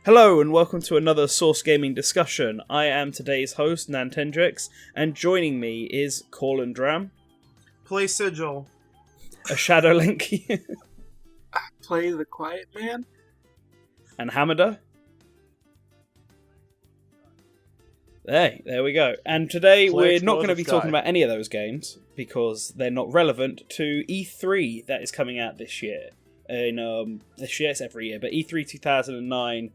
Hello and welcome to another Source Gaming discussion. I am today's host, NantenJex, and joining me is Kawlun Dram. Play Sigil. A ShadowLink. Play the Quiet Man. And Hamada. Hey, there we go. And today we're not going to be talking about any of those games because they're not relevant to E3 that is coming out this year. This year, it's every year, but E3 2009,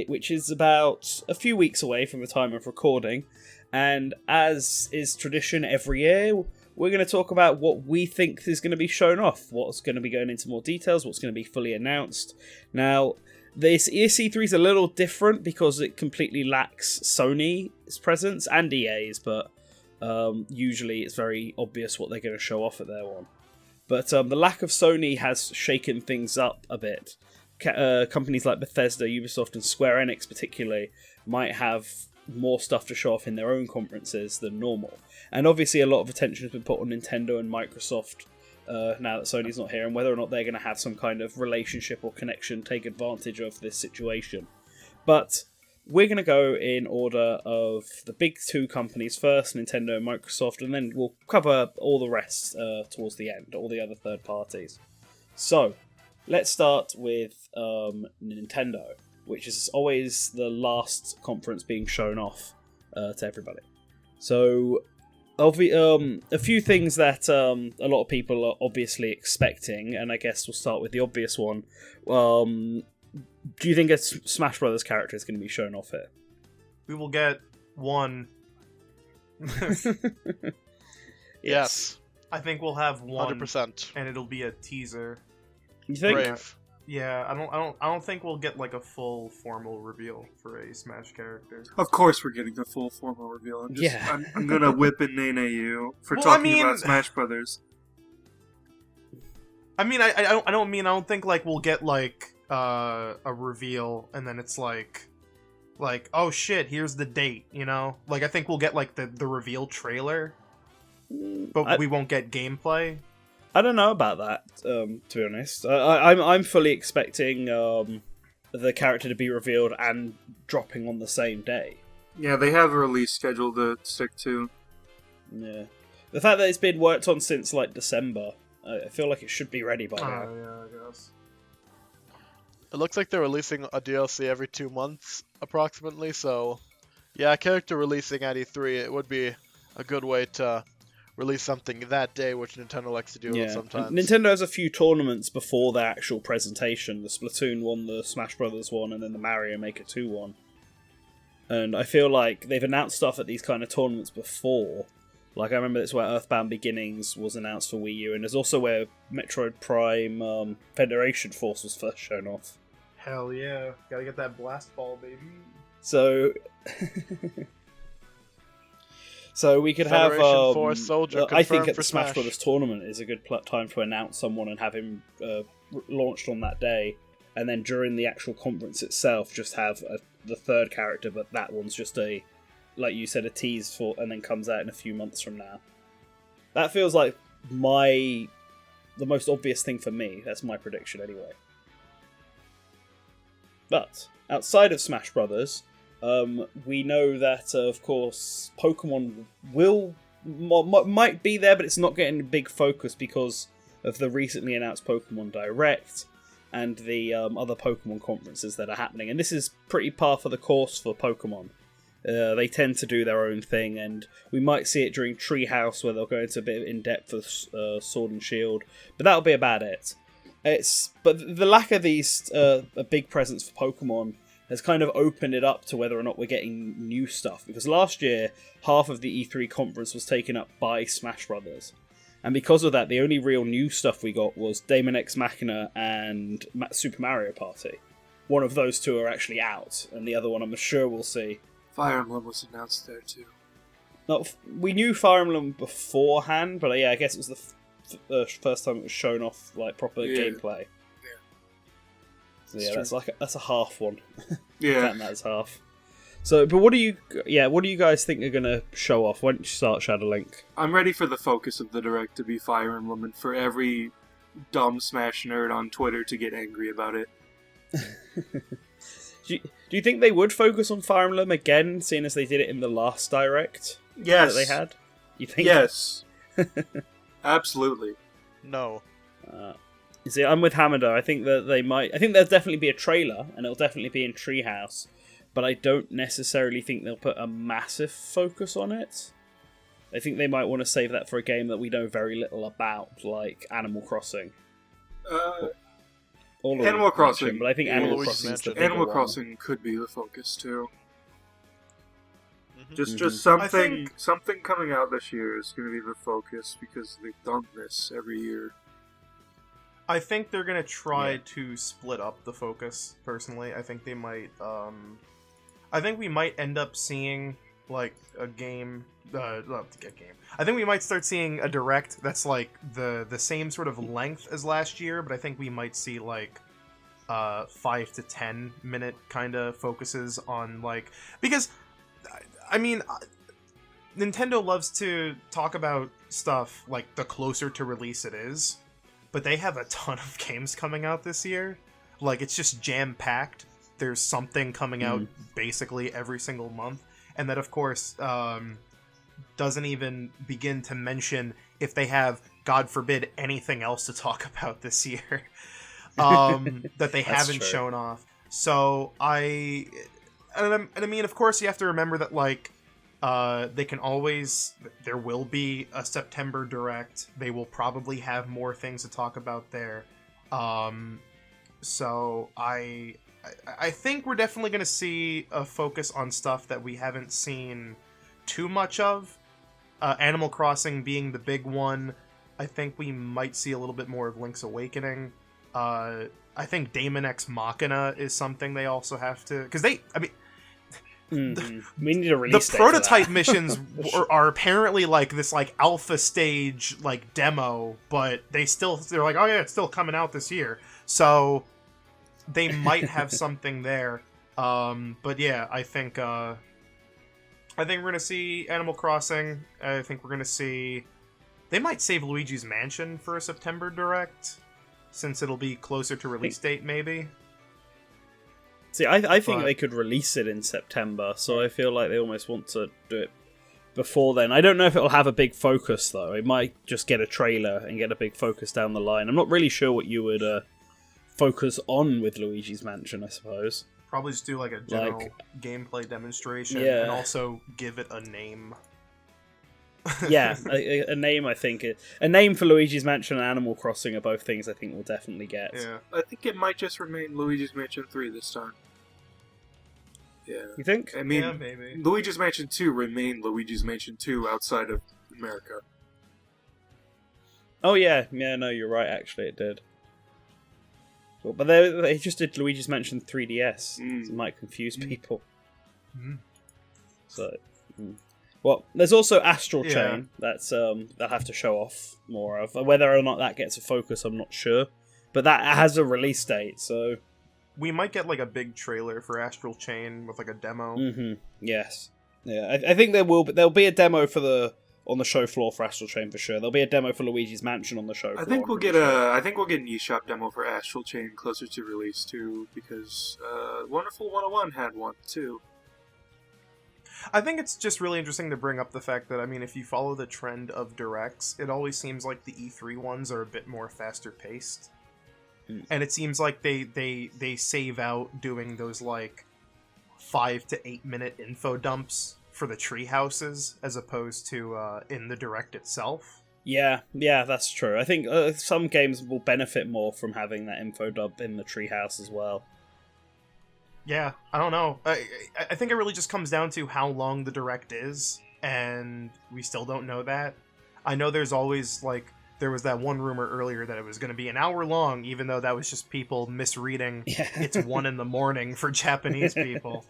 which is about a few weeks away from the time of recording. And as is tradition every year, we're going to talk about what we think is going to be shown off, what's going to be going into more details, what's going to be fully announced. Now, this E3 is a little different because it completely lacks Sony's presence and EA's, but usually it's very obvious what they're going to show off at their one. But the lack of Sony has shaken things up a bit. Companies like Bethesda, Ubisoft, and Square Enix particularly might have more stuff to show off in their own conferences than normal. And obviously a lot of attention has been put on Nintendo and Microsoft now that Sony's not here, and whether or not they're going to have some kind of relationship or connection, take advantage of this situation. But we're going to go in order of the big two companies first, Nintendo and Microsoft, and then we'll cover all the rest towards the end, all the other third parties. So, let's start with Nintendo, which is always the last conference being shown off to everybody. So, a few things that a lot of people are obviously expecting, and I guess we'll start with the obvious one. Do you think a Smash Brothers character is going to be shown off here? We will get one. Yes. I think we'll have one, 100%. and it'll be a teaser. You think? Brave. Yeah, I don't think we'll get like a full formal reveal for a Smash character. Of course we're getting a full formal reveal. I'm gonna whip and nay you for talking about Smash Brothers. I mean, I don't think like we'll get like a reveal and then it's like oh shit, here's the date, you know? Like I think we'll get like the reveal trailer, but we won't get gameplay. I don't know about that, to be honest. I'm fully expecting the character to be revealed and dropping on the same day. Yeah, they have a release schedule to stick to. Yeah. The fact that it's been worked on since like December, I feel like it should be ready by now. Oh yeah, I guess. It looks like they're releasing a DLC every 2 months, approximately, so yeah, a character releasing at E3, it would be a good way to release something that day, which Nintendo likes to do sometimes. Nintendo has a few tournaments before the actual presentation. The Splatoon one, the Smash Brothers one, and then the Mario Maker 2 one. And I feel like they've announced stuff at these kind of tournaments before. Like, I remember that's where Earthbound Beginnings was announced for Wii U, and there's also where Metroid Prime Federation Force was first shown off. Hell yeah, gotta get that blast ball, baby. So... So we could Federation have. Force Soldier I think at for the Smash Smash Brothers tournament is a good time to announce someone and have him launched on that day, and then during the actual conference itself, just have the third character, but that one's just like you said, a tease for, and then comes out in a few months from now. That feels like the most obvious thing for me. That's my prediction anyway. But outside of Smash Brothers. We know that, of course, Pokemon might be there, but it's not getting a big focus because of the recently announced Pokemon Direct and the other Pokemon conferences that are happening. And this is pretty par for the course for Pokemon. They tend to do their own thing, and we might see it during Treehouse, where they'll go into a bit of in-depth of Sword and Shield, but that'll be about it. But the lack of these a big presence for Pokemon has kind of opened it up to whether or not we're getting new stuff. Because last year, half of the E3 conference was taken up by Smash Brothers. And because of that, the only real new stuff we got was Daemon X Machina and Super Mario Party. One of those two are actually out, and the other one I'm sure we'll see. Fire Emblem was announced there too. No, we knew Fire Emblem beforehand, but yeah, I guess it was the first time it was shown off like proper gameplay. So yeah, that's a half one. Yeah, that's half. So, but what do you guys think are gonna show off? Why don't you start, ShadowLink? I'm ready for the focus of the Direct to be Fire Emblem, and for every dumb Smash nerd on Twitter to get angry about it. Do you think they would focus on Fire Emblem again, seeing as they did it in the last Direct Yes. that they had? You think? Yes. Absolutely. No. You see, I'm with Hamada. I think that they might. I think there'll definitely be a trailer, and it'll definitely be in Treehouse. But I don't necessarily think they'll put a massive focus on it. I think they might want to save that for a game that we know very little about, like Animal Crossing. Animal Crossing. But I think Animal Crossing is the bigger Animal one. Crossing could be the focus too. Mm-hmm. Just something coming out this year is going to be the focus because they've done this every year. I think they're gonna try to split up the focus. Personally, I think they might. I think we might end up seeing like a game. I think we might start seeing a direct that's like the same sort of length as last year, but I think we might see like 5 to 10 minute kind of focuses on like, because I mean Nintendo loves to talk about stuff like the closer to release it is, but they have a ton of games coming out this year. Like, it's just jam-packed. There's something coming out basically every single month. And that, of course, doesn't even begin to mention if they have, God forbid, anything else to talk about this year that they haven't shown off. So, I mean, of course, you have to remember that, like, they can always, there will be a September Direct. They will probably have more things to talk about there. So I think we're definitely going to see a focus on stuff that we haven't seen too much of. Animal Crossing being the big one. I think we might see a little bit more of Link's Awakening. I think Daemon X Machina is something they also have to, because we need a release the date prototype for that. missions are apparently like this like alpha stage like demo, but they're like, oh yeah, it's still coming out this year, so they might have something there. But yeah, I think we're gonna see Animal Crossing. I think we're gonna see, they might save Luigi's Mansion for a September Direct, since it'll be closer to release date maybe. See, I think they could release it in September, so I feel like they almost want to do it before then. I don't know if it'll have a big focus, though. It might just get a trailer and get a big focus down the line. I'm not really sure what you would focus on with Luigi's Mansion, I suppose. Probably just do like a general gameplay demonstration, Yeah. and also give it a name. Yeah, a name, I think. A name for Luigi's Mansion and Animal Crossing are both things I think we'll definitely get. Yeah. I think it might just remain Luigi's Mansion 3 this time. Yeah. You think? I mean, Yeah, maybe. Luigi's Mansion 2 remained Luigi's Mansion 2 outside of America. Oh, yeah. Yeah, no, you're right, actually, it did. Cool. But they just did Luigi's Mansion 3DS. So it might confuse people. So... Well, there's also Astral Chain that's they'll have to show off more of. Whether or not that gets a focus, I'm not sure. But that has a release date, so... We might get like a big trailer for Astral Chain with like a demo. Yes. Yeah, I think there'll be a demo on the show floor for Astral Chain for sure. There'll be a demo for Luigi's Mansion on the show floor. I think we'll get an eShop demo for Astral Chain closer to release too, because Wonderful 101 had one too. I think it's just really interesting to bring up the fact that, I mean, if you follow the trend of directs, it always seems like the E3 ones are a bit more faster paced. And it seems like they save out doing those like 5 to 8 minute info dumps for the tree houses as opposed to in the direct itself. Yeah, that's true. I think some games will benefit more from having that info dump in the treehouse as well. Yeah, I don't know. I think it really just comes down to how long the direct is, and we still don't know that. I know there's always, like, there was that one rumor earlier that it was going to be an hour long, even though that was just people misreading it's 1 a.m. for Japanese people.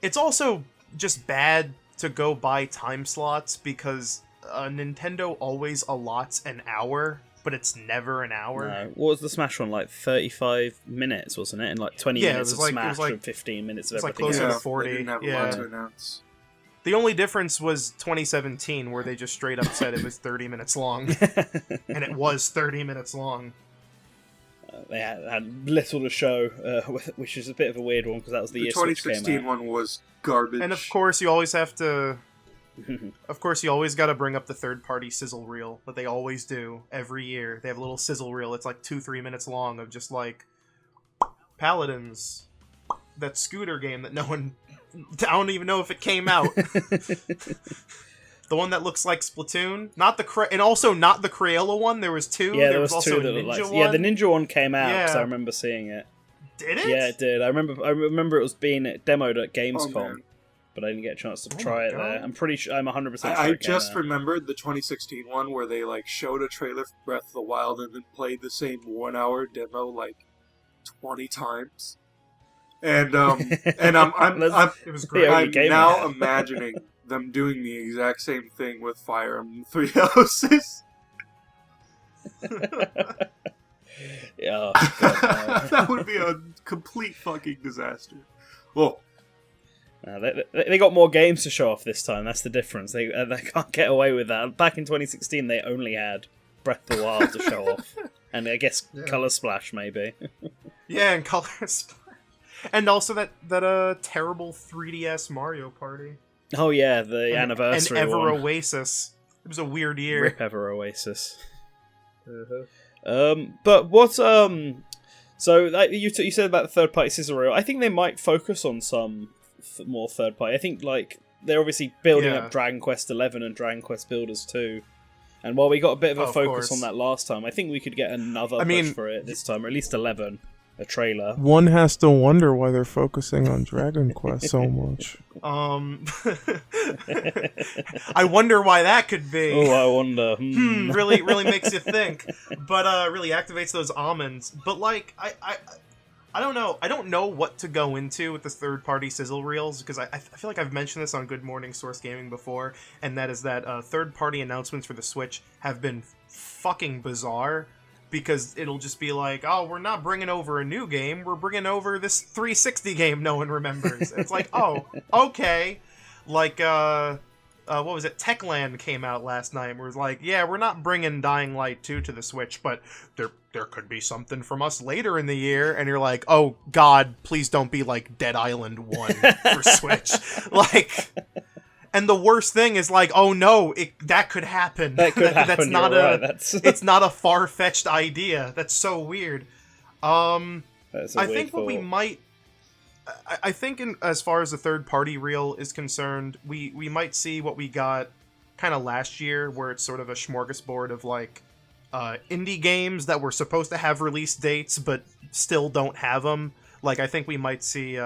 It's also just bad to go by time slots, because Nintendo always allots an hour, but it's never an hour. No. What was the Smash one, like 35 minutes, wasn't it? And like 20 minutes of Smash and 15 minutes of everything closer else. to 40. They didn't have a lot to announce. The only difference was 2017, where they just straight up said it was 30 minutes long. And it was 30 minutes long. They had little to show, which is a bit of a weird one because that was the year Switch came out. 2016 one was garbage. And of course, you always have to. Of course, you always got to bring up the third-party sizzle reel that they always do every year. They have a little sizzle reel. It's like 2-3 minutes long of just like Paladins, that scooter game that no one. I don't even know if it came out. The one that looks like Splatoon, and also not the Crayola one. There was two. Yeah, there was also two a Ninja like, one. yeah, the Ninja one came out because Yeah. I remember seeing it. Did it? Yeah, it did. I remember it was being demoed at Gamescom, man. but I didn't get a chance to Oh try my it God. there. I'm 100% sure I it came just out. remembered the 2016 one where they like showed a trailer for Breath of the Wild and then played the same 1 hour demo like 20 times. And and I'm It was Yeah, great. already I'm gave now imagining them doing the exact same thing with Fire Emblem Three Houses. Yeah, oh, God, That would be a complete fucking disaster. Well, no. They got more games to show off this time. That's the difference. They can't get away with that. Back in 2016, they only had Breath of the Wild to show off, and I guess Yeah. Color Splash maybe. Yeah, and colors. And also that terrible 3DS Mario Party. Oh yeah, the anniversary and Ever one. Oasis. It was a weird year. Rip Ever Oasis. But what so you said about the third party sizzle reel. I think they might focus on some more third party. I think like they're obviously building Yeah. up Dragon Quest 11 and Dragon Quest Builders 2. And while we got a bit of a Of focus course. on that last time, I think we could get another I mean- push for it this time, or at least 11, a trailer. One has to wonder why they're focusing on Dragon Quest so much. I wonder why that could be. Oh, I wonder. Really makes you think. But really activates those almonds. But like I don't know. I don't know what to go into with the third-party sizzle reels because I feel like I've mentioned this on Good Morning Source Gaming before, and that is that third-party announcements for the Switch have been fucking bizarre because it'll just be like, oh, we're not bringing over a new game, we're bringing over this 360 game no one remembers. It's like, oh, okay. Like, what was it? Techland came out last night. Where it was like, yeah, we're not bringing Dying Light 2 to the Switch, but there could be something from us later in the year. And you're like, oh God, please don't be like Dead Island 1 for Switch. Like, and the worst thing is like, oh no, that could happen. That could happen. That's not you're right. That's it's not a far-fetched idea. That's so weird. that's a I weird think what we thought. might. I think, as far as the third-party reel is concerned, we might see what we got kind of last year, where it's sort of a smorgasbord of like indie games that were supposed to have release dates but still don't have them. Like, I think we might see,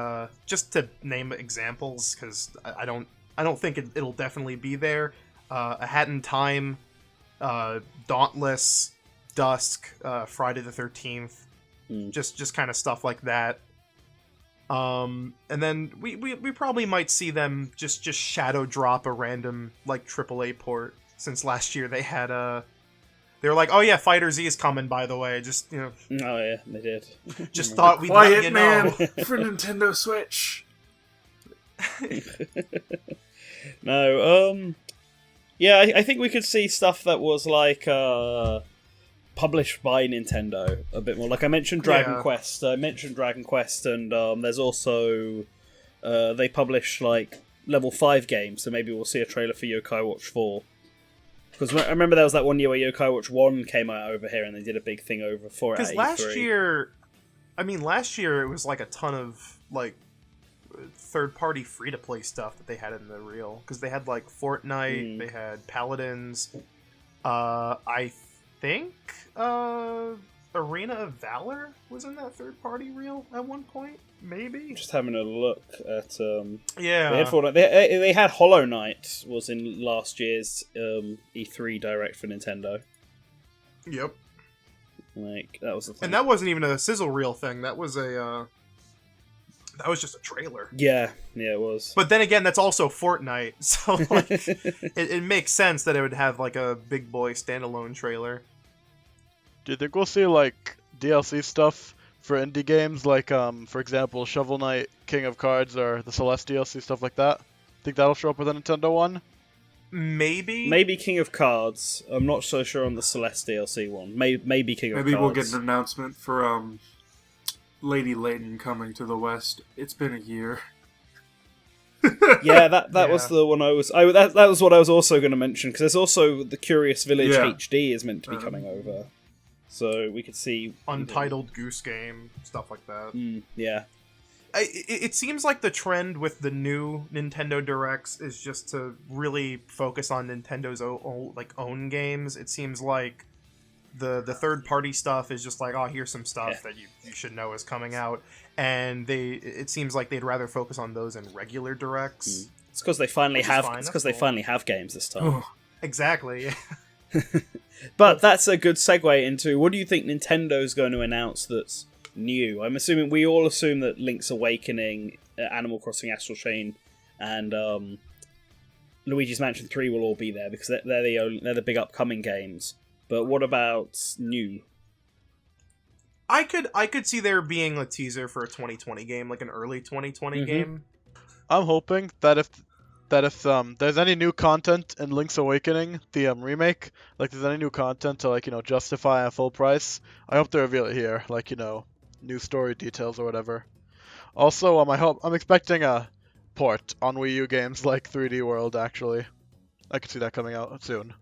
just to name examples, because I don't think it'll definitely be there. A Hat in Time, Dauntless, Dusk, Friday the 13th, just kind of stuff like that. And then we probably might see them just shadow drop a random like AAA port, since last year they had they were like, oh yeah, Fighter Z is coming, by the way. Just, you know, Oh yeah, they did. just thought we'd let Quiet you Man know. for Nintendo Switch. No, yeah, I think we could see stuff that was like published by Nintendo a bit more. Like I mentioned Dragon Yeah. Quest. I mentioned Dragon Quest, and there's also they publish like level 5 games, so maybe we'll see a trailer for Yokai Watch 4. Because I remember there was that one year where Yokai Watch 1 came out over here, and they did a big thing over for it. Because at last E3. year it was like a ton of like third-party free-to-play stuff that they had in the reel. Because they had like Fortnite, they had Paladins. I think Arena of Valor was in that third-party reel at one point, maybe. Just having a look at Yeah. They had Fortnite. They had Hollow Knight was in last year's E3 Direct for Nintendo. Yep. Like that was the thing. And that wasn't even a sizzle reel thing. That was that was just a trailer. yeah, it was. But then again, that's also Fortnite, so like, it makes sense that it would have like a big boy standalone trailer. Do you think we'll see like DLC stuff for indie games, like for example, Shovel Knight, King of Cards, or the Celeste DLC, stuff like that? Think that'll show up with a Nintendo one? Maybe King of Cards. I'm not so sure on the Celeste DLC one. Maybe King of Cards. Maybe we'll get an announcement for Lady Layton coming to the West. It's been a year. Yeah, that was the one that was what I was also going to mention, because there's also the Curious Village HD is meant to be coming over, so we could see Untitled Goose Game, stuff like that. Yeah, it seems like the trend with the new Nintendo Directs is just to really focus on Nintendo's own games. It seems like the third-party stuff is just like, oh, here's some stuff that you should know is coming out, and it seems like they'd rather focus on those in regular directs. It's because they finally have games this time. Exactly. But that's a good segue into, what do you think Nintendo's going to announce that's new? We all assume that Link's Awakening, Animal Crossing Astral Chain, and Luigi's Mansion 3 will all be there because they're the big upcoming games. But what about new? I could see there being a teaser for a 2020 game, like an early 2020 game. I'm hoping that if there's any new content in Link's Awakening, the remake, like there's any new content to justify a full price, I hope they reveal it here, new story details or whatever. Also, I'm expecting a port on Wii U games like 3D World. Actually, I could see that coming out soon.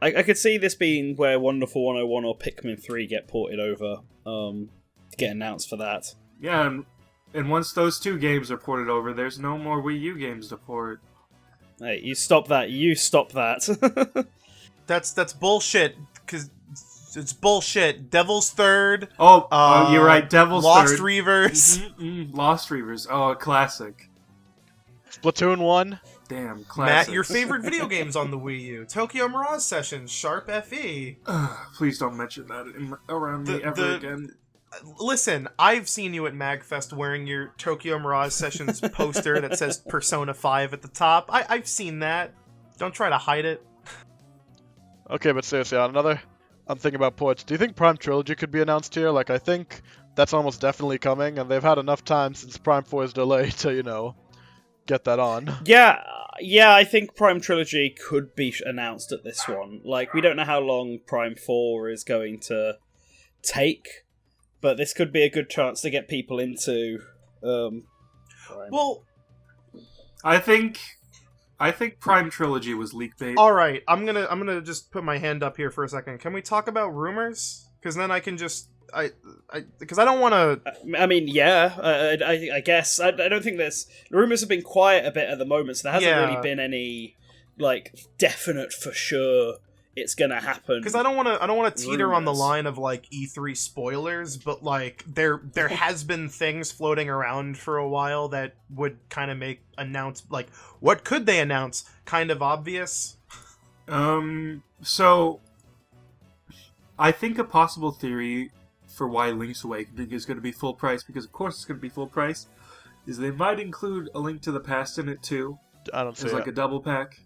I could see this being where Wonderful 101 or Pikmin 3 get ported over, get announced for that. Yeah, and once those two games are ported over, there's no more Wii U games to port. Hey, you stop that. That's bullshit, because it's bullshit. Devil's Third. Oh, you're right, Devil's Lost Third. Reavers. Lost Reavers. Oh, a classic. Splatoon 1. Damn, classic. Matt, your favorite video games on the Wii U. Tokyo Mirage Sessions, Sharp FE. Please don't mention that around me ever again. Listen, I've seen you at MagFest wearing your Tokyo Mirage Sessions poster that says Persona 5 at the top. I've seen that. Don't try to hide it. Okay, but seriously, I'm thinking about ports. Do you think Prime Trilogy could be announced here? I think that's almost definitely coming, and they've had enough time since Prime 4's delay to, get that on. Yeah, I think Prime Trilogy could be announced at this one. We don't know how long Prime 4 is going to take, but this could be a good chance to get people into Prime. Well, I think Prime Trilogy was leak bait. All right, I'm gonna just put my hand up here for a second. Can we talk about rumors? Because then I can just because I don't want to. I guess I don't think there's rumors have been quiet a bit at the moment, so there hasn't really been any definite for sure it's gonna happen. Because I don't want to teeter on the line of E3 spoilers, but there has been things floating around for a while that would kind of make what could they announce kind of obvious. So I think a possible theory for why Link's Awakening is going to be full price, because of course it's going to be full price, is they might include A Link to the Past in it too. I don't see it. As a double pack.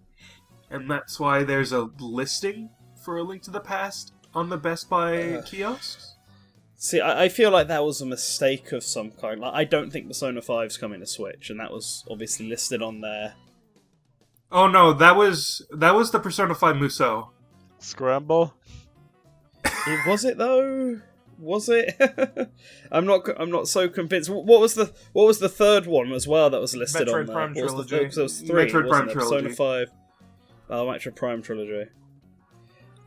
And that's why there's a listing for A Link to the Past on the Best Buy kiosks. See, I feel like that was a mistake of some kind. I don't think Persona 5's coming to Switch, and that was obviously listed on there. Oh no, that was the Persona 5 Musou. Scramble? Was it though? Was it? I'm not so convinced. What was the third one as well that was listed Metroid on there? Prime Trilogy. There was three. Metroid Prime Trilogy. Persona 5. Oh, Metroid Prime Trilogy.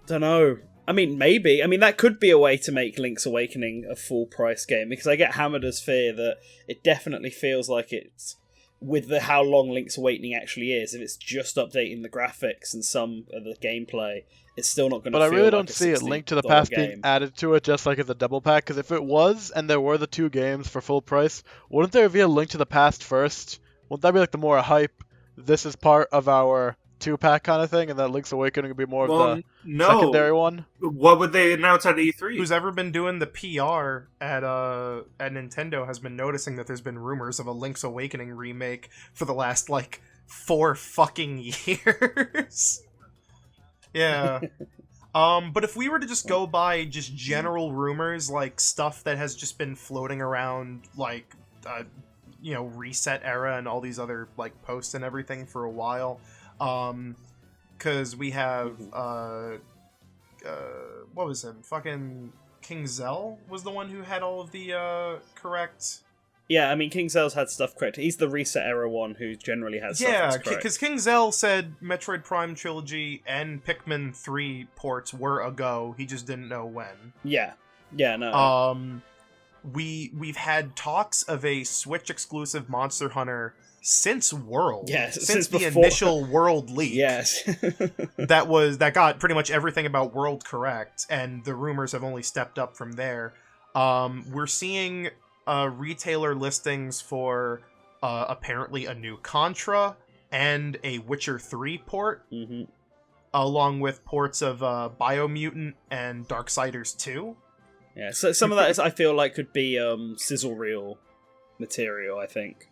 Don't know. Maybe. That could be a way to make Link's Awakening a full price game, because I get Hamada's fear that it definitely feels like it's with how long Link's Awakening actually is. If it's just updating the graphics and some of the gameplay, it's still not going to feel like a $60 game. But I really don't see a Link to the Past being added to it just like as a double pack, because if it was, and there were the two games for full price, wouldn't there be a Link to the Past first? Wouldn't that be the more hype, this is part of our two-pack kind of thing, and then Link's Awakening would be more of the secondary one? What would they announce at E3? Who's ever been doing the PR at Nintendo has been noticing that there's been rumors of a Link's Awakening remake for the last 4 fucking years. Yeah. But if we were to just go by just general rumors, stuff that has just been floating around, Reset Era and all these other posts and everything for a while, because we have what was him? Fucking King Zell was the one who had all of the correct. Yeah, I mean, King Zell's had stuff correct. He's the Reset Era one who generally has stuff that's correct. Yeah, because King Zell said Metroid Prime Trilogy and Pikmin 3 ports were a go. He just didn't know when. Yeah, no. We've had talks of a Switch exclusive Monster Hunter since World. Yes, since the before. Initial World leak. Yes. that got pretty much everything about World correct, and the rumors have only stepped up from there. We're seeing retailer listings for apparently a new Contra and a Witcher 3 port, along with ports of Biomutant and Darksiders 2. Yeah, so some of that is, I feel like, could be sizzle reel material, I think.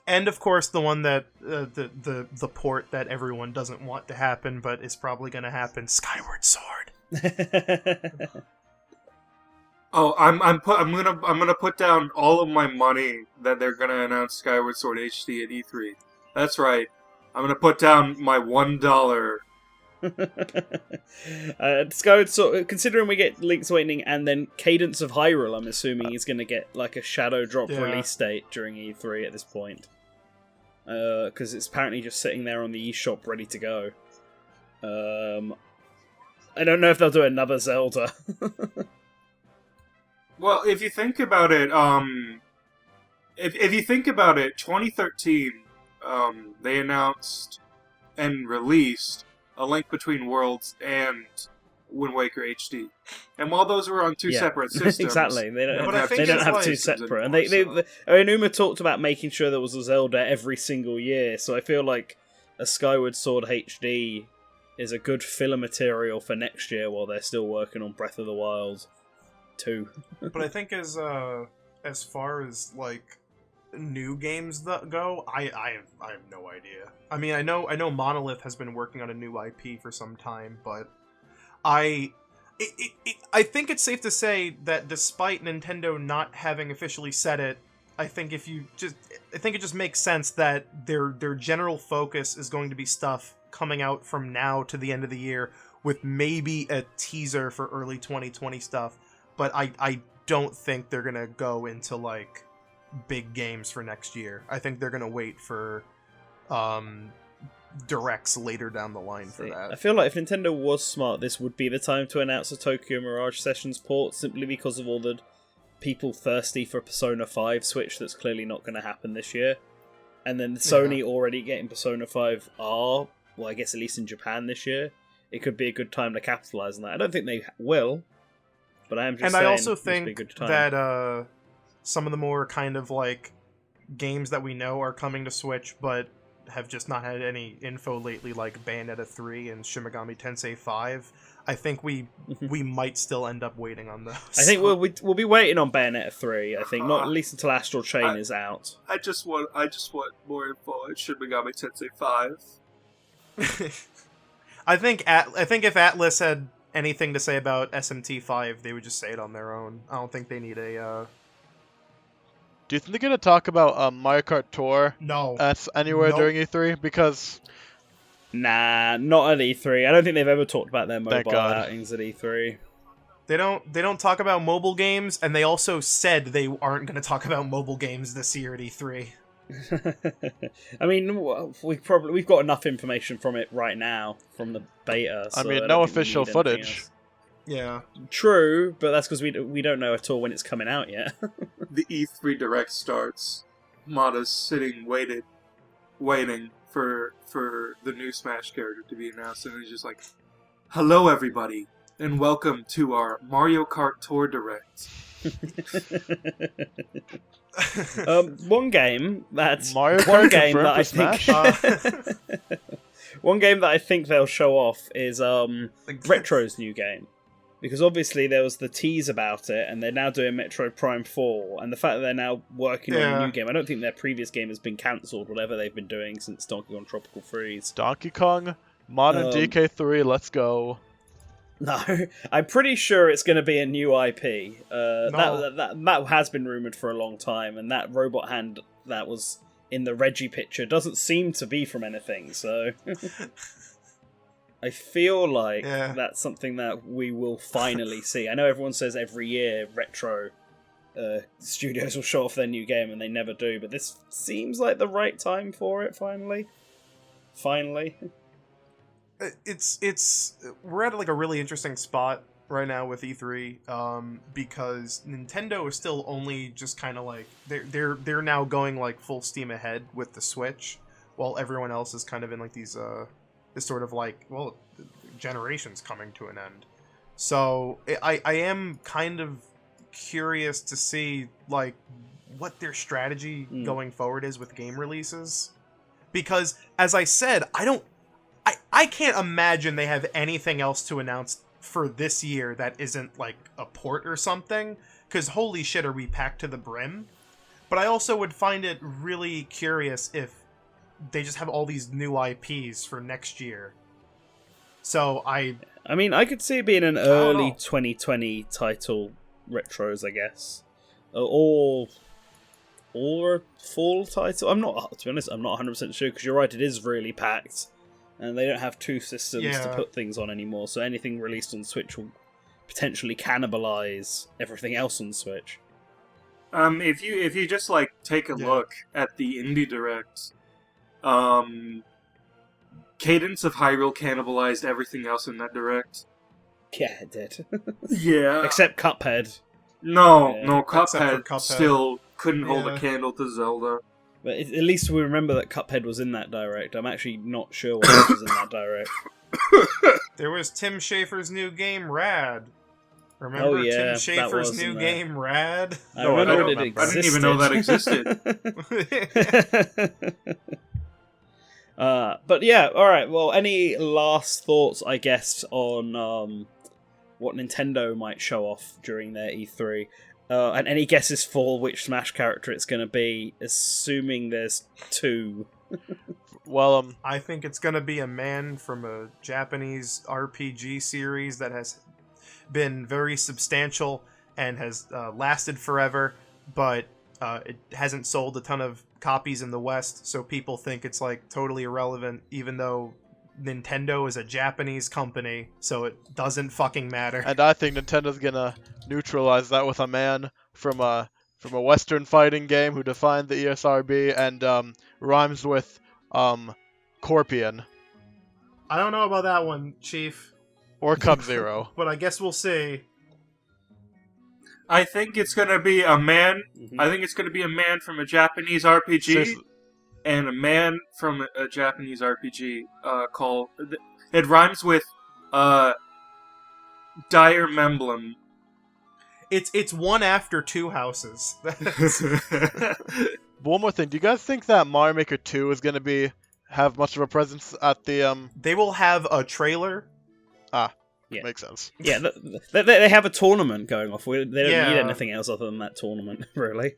And of course, the one that the port that everyone doesn't want to happen, but is probably going to happen: Skyward Sword. Oh, I'm gonna put down all of my money that they're gonna announce Skyward Sword HD at E3. That's right. I'm gonna put down my $1. Skyward Sword, considering we get Link's Awakening and then Cadence of Hyrule, I'm assuming he's going to get like a shadow drop release date during E3 at this point, because it's apparently just sitting there on the eShop ready to go. I don't know if they'll do another Zelda. Well, if you think about it, if you think about it, 2013, they announced and released A Link Between Worlds and Wind Waker HD, and while those were on two separate systems, exactly, they don't have like two separate. And Aonuma talked about making sure there was a Zelda every single year, so I feel like a Skyward Sword HD is a good filler material for next year while they're still working on Breath of the Wild 2. But I think as far as like new games that go, I have no idea. I mean, I know Monolith has been working on a new IP for some time, but I think it's safe to say that despite Nintendo not having officially said it, I think it just makes sense that their general focus is going to be stuff coming out from now to the end of the year, with maybe a teaser for early 2020 stuff. But I don't think they're gonna go into like big games for next year. I think they're gonna wait for directs later down the line for that. I feel like if Nintendo was smart, this would be the time to announce a Tokyo Mirage Sessions port, simply because of all the people thirsty for Persona 5 Switch that's clearly not going to happen this year. And then Sony already getting Persona 5 R, well, I guess at least in Japan this year. It could be a good time to capitalize on that. I don't think they will, but I am just saying I also think be a good time. that some of the more kind of like games that we know are coming to Switch, but have just not had any info lately, like Bayonetta 3 and Shin Megami Tensei 5. I think we might still end up waiting on those. I think we'll be waiting on Bayonetta 3. I think not at least until Astral Chain is out. I just want more info on Shin Megami Tensei 5. I think if Atlas had anything to say about SMT 5, they would just say it on their own. I don't think they need a. Do you think they're gonna talk about Mario Kart Tour? No. Anywhere during E3? Because nah, not at E3. I don't think they've ever talked about their Thank mobile God. outings at E3. They don't talk about mobile games, and they also said they aren't going to talk about mobile games this year at E3. I mean, we've got enough information from it right now from the beta. So I mean, no official footage. Yeah, true, but that's because we don't know at all when it's coming out yet. The E3 Direct starts. Mata's sitting waiting for the new Smash character to be announced, and he's just like, "Hello, everybody, and welcome to our Mario Kart Tour Direct." One game that one game that I think they'll show off is Retro's new game. Because obviously there was the tease about it, and they're now doing Metroid Prime 4, and the fact that they're now working on a new game, I don't think their previous game has been cancelled, whatever they've been doing since Donkey Kong Tropical Freeze. Donkey Kong, Modern DK3, let's go. No, I'm pretty sure it's going to be a new IP. That has been rumoured for a long time, and that robot hand that was in the Reggie picture doesn't seem to be from anything, so... I feel like that's something that we will finally see. I know everyone says every year retro studios will show off their new game, and they never do, but this seems like the right time for it, finally. We're at like a really interesting spot right now with E3, because Nintendo is still only just kind of like they're now going like full steam ahead with the Switch, while everyone else is kind of in like these this sort of like, well, generation's coming to an end. So I am kind of curious to see like what their strategy going forward is with game releases, because as I said, I can't imagine they have anything else to announce for this year that isn't like a port or something, because holy shit, are we packed to the brim. But I also would find it really curious if they just have all these new IPs for next year. So I mean, I could see it being an early 2020 title retros, I guess, or a fall title. To be honest, I'm not 100% sure, because you're right, it is really packed, and they don't have two systems to put things on anymore. So anything released on Switch will potentially cannibalize everything else on Switch. If you just like take a look at the Indie Direct, Cadence of Hyrule cannibalized everything else in that Direct. Yeah, it did. Yeah. Except Cuphead. No, Cuphead still couldn't hold a candle to Zelda. But at least we remember that Cuphead was in that Direct. I'm actually not sure what else was in that Direct. There was Tim Schafer's new game, Rad. Remember Tim Schafer's new game, Rad? I remember it existed. I didn't even know that existed. But yeah, alright, well, any last thoughts, I guess, on what Nintendo might show off during their E3? And any guesses for which Smash character it's going to be, assuming there's two? Well, I think it's going to be a man from a Japanese RPG series that has been very substantial and has lasted forever, but it hasn't sold a ton of copies in the West, so people think it's like totally irrelevant, even though Nintendo is a Japanese company, so it doesn't fucking matter. And I think Nintendo's gonna neutralize that with a man from a Western fighting game who defined the ESRB and rhymes with Corpion. I don't know about that one, Chief. Or Cub-Zero. But I guess we'll see. I think it's gonna be a man. I think it's gonna be a man from a Japanese RPG. Seriously. And a man from a Japanese RPG called... It rhymes with Dire Memblem. It's one after two houses. One more thing, do you guys think that Mario Maker 2 is going to have much of a presence at the... They will have a trailer. Yeah. Makes sense. Yeah, they have a tournament going off. They don't need anything else other than that tournament, really.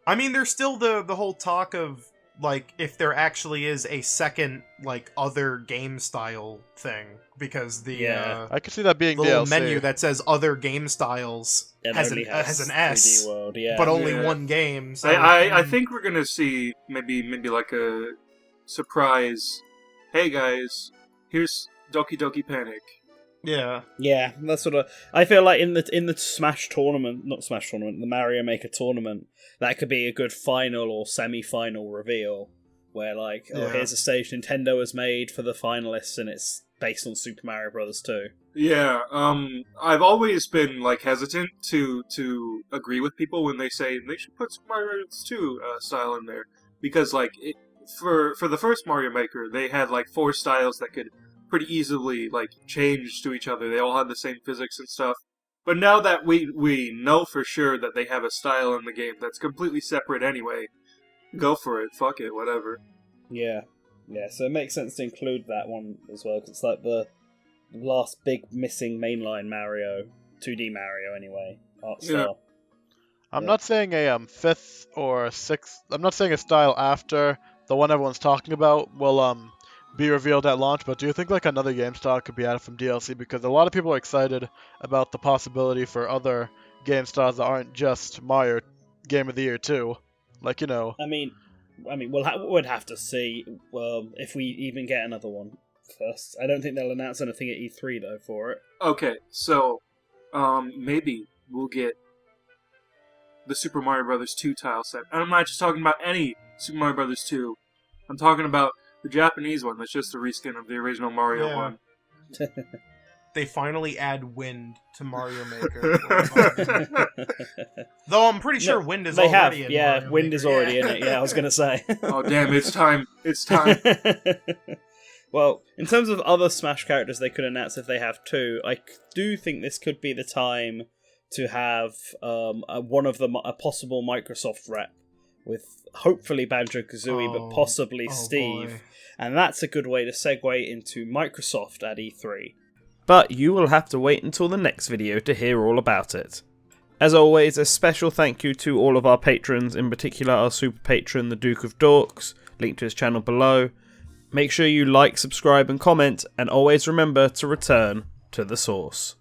I mean, there's still the whole talk of, like, if there actually is a second, like, other game style thing, because the I could see that being little DLC. menu that says other game styles has an S, World, but only one game. So I think we're gonna see maybe like a surprise. Hey guys, here's Doki Doki Panic. Yeah, that's sort of. I feel like in the Smash tournament, not Smash tournament, the Mario Maker tournament, that could be a good final or semi-final reveal, where like, here's a stage Nintendo has made for the finalists, and it's based on Super Mario Bros. 2. Yeah, I've always been like hesitant to agree with people when they say they should put Super Mario Bros. 2 style in there, because like for the first Mario Maker, they had like 4 styles that could pretty easily like change to each other. They all had the same physics and stuff. But now that we know for sure that they have a style in the game that's completely separate anyway, go for it. Fuck it, whatever. Yeah, so it makes sense to include that one as well, because it's like the last big missing mainline Mario, 2D Mario anyway, art style. Yeah. I'm not saying a 5th or 6th... I'm not saying a style after the one everyone's talking about will be revealed at launch, but do you think like another game style could be added from DLC? Because a lot of people are excited about the possibility for other game styles that aren't just Mario Game of the Year 2. Like, you know... I mean, we'd have to see if we even get another one first. I don't think they'll announce anything at E3 though for it. Okay, so maybe we'll get the Super Mario Bros. 2 tile set. And I'm not just talking about any Super Mario Bros. 2. I'm talking about the Japanese one that's just a reskin of the original Mario one. They finally add wind to Mario Maker. Though I'm pretty sure wind is already in Mario wind Maker. is already in it. Yeah, I was going to say. Oh, damn, it's time. It's time. Well, in terms of other Smash characters they could announce if they have two, I do think this could be the time to have one of them, a possible Microsoft rep, with hopefully Banjo-Kazooie, but possibly Steve. Boy. And that's a good way to segue into Microsoft at E3. But you will have to wait until the next video to hear all about it. As always, a special thank you to all of our patrons, in particular our super patron, the Duke of Dorks, link to his channel below. Make sure you like, subscribe and comment, and always remember to return to the source.